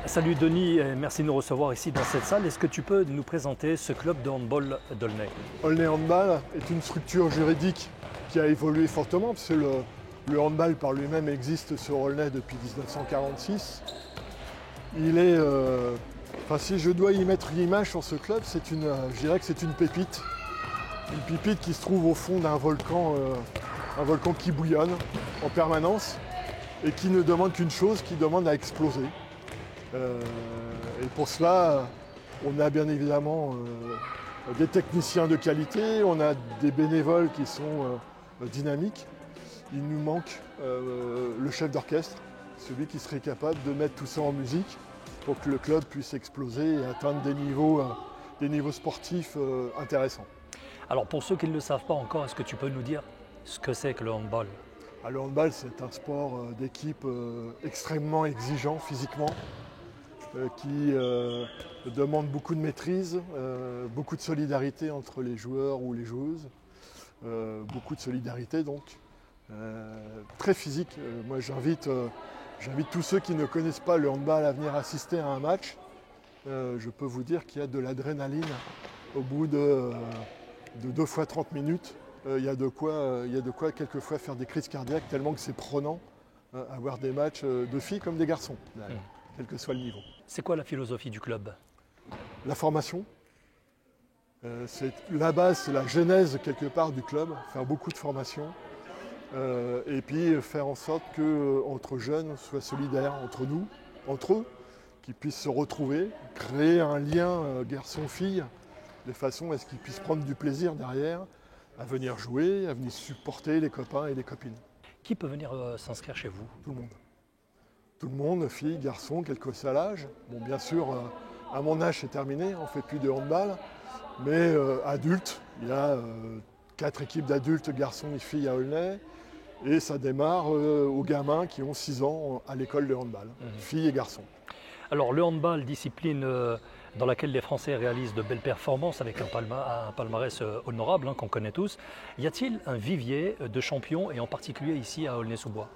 Salut Denis, et merci de nous recevoir ici dans cette salle. Est-ce que tu peux nous présenter ce club de handball d'Aulnay? Aulnay Handball est une structure juridique qui a évolué fortement, parce que le handball par lui-même existe sur Aulnay depuis 1946. Si je dois y mettre une image sur ce club, je dirais que c'est une pépite. Une pépite qui se trouve au fond d'un volcan, un volcan qui bouillonne en permanence et qui ne demande qu'une chose, qui demande à exploser. Et pour cela, on a bien évidemment des techniciens de qualité, on a des bénévoles qui sont dynamiques. Il nous manque le chef d'orchestre, celui qui serait capable de mettre tout ça en musique pour que le club puisse exploser et atteindre des niveaux sportifs intéressants. Alors pour ceux qui ne le savent pas encore, est-ce que tu peux nous dire ce que c'est que le handball? Le handball, c'est un sport d'équipe extrêmement exigeant physiquement, qui demande beaucoup de maîtrise, beaucoup de solidarité entre les joueurs ou les joueuses, beaucoup de solidarité donc, très physique. Moi j'invite tous ceux qui ne connaissent pas le handball à venir assister à un match. Je peux vous dire qu'il y a de l'adrénaline au bout de 2 fois 30 minutes. Il y a de quoi quelquefois faire des crises cardiaques tellement que c'est prenant à voir des matchs de filles comme des garçons, quel que soit le niveau. C'est quoi la philosophie du club? La formation, c'est la base, c'est la genèse quelque part du club, faire beaucoup de formation et puis faire en sorte qu'entre jeunes soient solidaires entre nous, entre eux, qu'ils puissent se retrouver, créer un lien garçon-fille de façon à ce qu'ils puissent prendre du plaisir derrière à venir jouer, à venir supporter les copains et les copines. Qui peut venir s'inscrire chez vous? Tout le monde. Tout le monde, filles, garçons, quel que soit l'âge. Bon, bien sûr, à mon âge, c'est terminé, on ne fait plus de handball. Mais adultes, il y a 4 équipes d'adultes, garçons et filles à Aulnay. Et ça démarre aux gamins qui ont 6 ans à l'école de handball, filles et garçons. Alors le handball, discipline dans laquelle les Français réalisent de belles performances avec un palmarès honorable qu'on connaît tous. Y a-t-il un vivier de champions et en particulier ici à Aulnay-sous-Bois?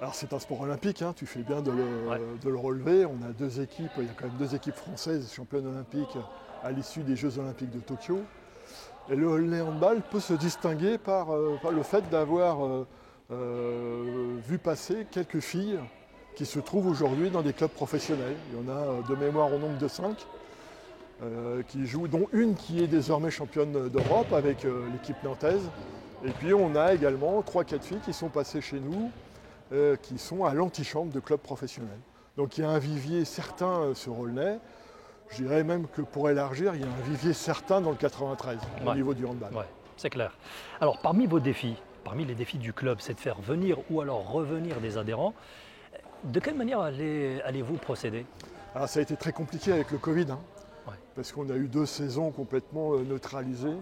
Alors c'est un sport olympique, tu fais bien de le relever. On a 2 équipes, il y a quand même 2 équipes françaises championnes olympiques à l'issue des Jeux olympiques de Tokyo. Et le Aulnay handball peut se distinguer par le fait d'avoir vu passer quelques filles qui se trouvent aujourd'hui dans des clubs professionnels. Il y en a de mémoire au nombre de 5 qui jouent, dont une qui est désormais championne d'Europe avec l'équipe nantaise. Et puis on a également 3-4 filles qui sont passées chez nous, qui sont à l'antichambre de clubs professionnels. Donc il y a un vivier certain sur Aulnay. Je dirais même que pour élargir, il y a un vivier certain dans le 93 au niveau du handball. Ouais, c'est clair. Alors parmi vos défis, parmi les défis du club, c'est de faire venir ou alors revenir des adhérents. De quelle manière allez-vous procéder? Alors ça a été très compliqué avec le Covid, parce qu'on a eu 2 saisons complètement neutralisées.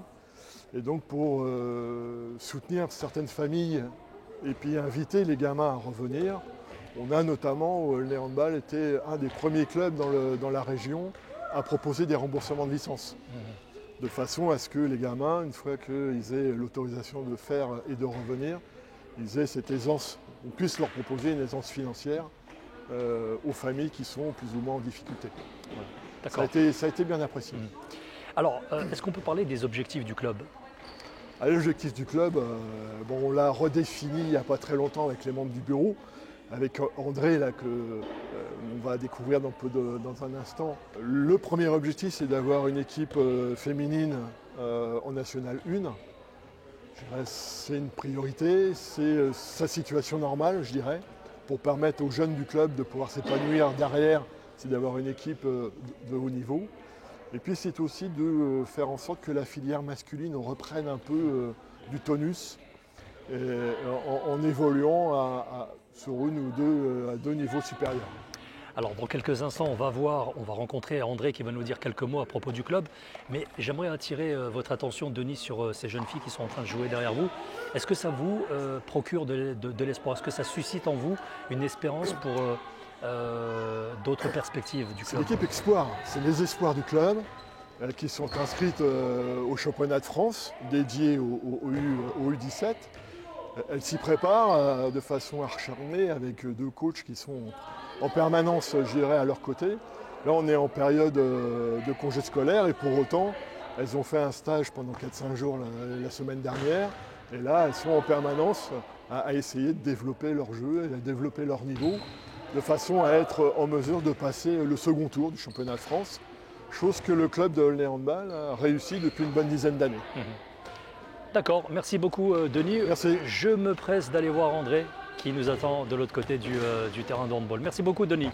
Et donc pour soutenir certaines familles et puis inviter les gamins à revenir, on a notamment, le handball était un des premiers clubs dans la région à proposer des remboursements de licence. De façon à ce que les gamins, une fois qu'ils aient l'autorisation de faire et de revenir, ils aient cette aisance, on puisse leur proposer une aisance financière aux familles qui sont plus ou moins en difficulté. Ça a été bien apprécié. Alors, est-ce qu'on peut parler des objectifs du club? L'objectif du club, on l'a redéfini il n'y a pas très longtemps avec les membres du bureau, avec André là, on va découvrir dans un instant. Le premier objectif, c'est d'avoir une équipe féminine en National 1. C'est une priorité, c'est sa situation normale, je dirais, pour permettre aux jeunes du club de pouvoir s'épanouir derrière, c'est d'avoir une équipe de haut niveau. Et puis c'est aussi de faire en sorte que la filière masculine reprenne un peu du tonus en évoluant sur une ou à 2 niveaux supérieurs. Alors dans quelques instants, on va rencontrer André qui va nous dire quelques mots à propos du club. Mais j'aimerais attirer votre attention, Denis, sur ces jeunes filles qui sont en train de jouer derrière vous. Est-ce que ça vous procure de l'espoir? Est-ce que ça suscite en vous une espérance pour d'autres perspectives du club? C'est l'équipe Espoir, c'est les espoirs du club qui sont inscrites au championnat de France dédié au U17. Elles s'y préparent de façon acharnée avec 2 coachs qui sont en permanence, je dirais, à leur côté. Là, on est en période de congé scolaire et pour autant, elles ont fait un stage pendant 4-5 jours la semaine dernière. Et là, elles sont en permanence à essayer de développer leur jeu et à développer leur niveau de façon à être en mesure de passer le second tour du championnat de France, chose que le club de Aulnay Handball a réussi depuis une bonne dizaine d'années. D'accord, merci beaucoup Denis. Merci. Je me presse d'aller voir André qui nous attend de l'autre côté du terrain de handball. Merci beaucoup Denis.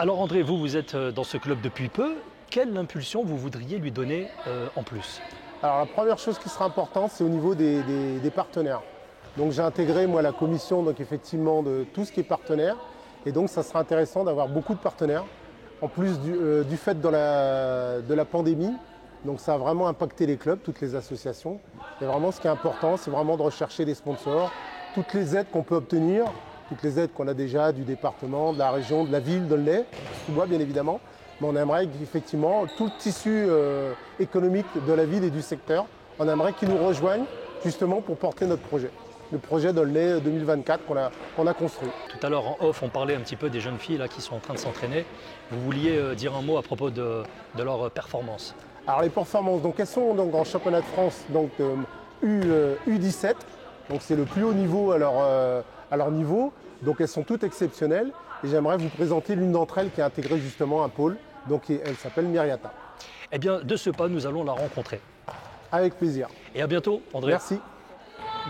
Alors André, vous êtes dans ce club depuis peu. Quelle impulsion vous voudriez lui donner en plus? Alors la première chose qui sera importante, c'est au niveau des partenaires. Donc j'ai intégré moi la commission donc effectivement de tout ce qui est partenaire. Et donc ça sera intéressant d'avoir beaucoup de partenaires. En plus du fait de la pandémie, donc ça a vraiment impacté les clubs, toutes les associations. Et vraiment ce qui est important, c'est vraiment de rechercher des sponsors, toutes les aides qu'on peut obtenir, toutes les aides qu'on a déjà du département, de la région, de la ville, de l'Aulnay, Sous-Bois bien évidemment. Mais on aimerait qu'effectivement tout le tissu économique de la ville et du secteur, on aimerait qu'ils nous rejoignent justement pour porter notre projet. Le projet d'Aulnay 2024 qu'on a construit. Tout à l'heure en off, on parlait un petit peu des jeunes filles là, qui sont en train de s'entraîner. Vous vouliez dire un mot à propos de leur performance? Alors les performances, donc elles sont donc en championnat de France donc, U17, donc c'est le plus haut niveau à leur niveau, donc elles sont toutes exceptionnelles. Et j'aimerais vous présenter l'une d'entre elles qui a intégré justement un pôle, donc elle s'appelle Myriata. Eh bien, de ce pas, nous allons la rencontrer. Avec plaisir. Et à bientôt, André. Merci.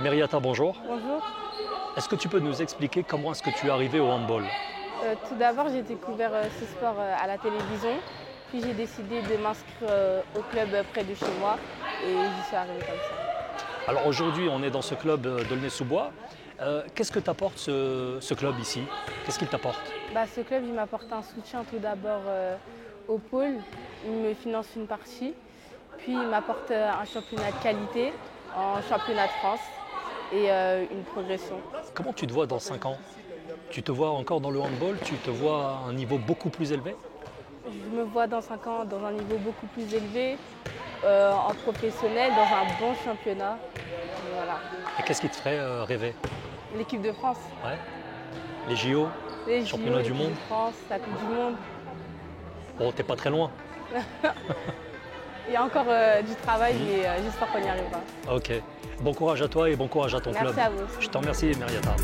Myriata, bonjour. Bonjour. Est-ce que tu peux nous expliquer comment est-ce que tu es arrivé au handball? Tout d'abord, j'ai découvert ce sport à la télévision. Puis j'ai décidé de m'inscrire au club près de chez moi et j'y suis arrivée comme ça. Alors aujourd'hui, on est dans ce club d'Aulnay-sous-Bois. Qu'est-ce que t'apporte ce club ici? Qu'est-ce qu'il t'apporte? Ce club, il m'apporte un soutien tout d'abord au pôle. Il me finance une partie. Puis il m'apporte un championnat de qualité en championnat de France et une progression. Comment tu te vois dans 5 ans? Tu te vois encore dans le handball? Tu te vois à un niveau beaucoup plus élevé? Je me vois dans 5 ans dans un niveau beaucoup plus élevé, en professionnel, dans un bon championnat. Et voilà. Et qu'est-ce qui te ferait rêver? L'équipe de France. Ouais. Les JO? Les Championnat JO, du l'équipe monde. de France, la Coupe du Monde. Bon, t'es pas très loin. Il y a encore du travail, mais j'espère qu'on y arrivera. Ok. Bon courage à toi et bon courage à ton club. Merci à vous aussi. Je te remercie, Myriata.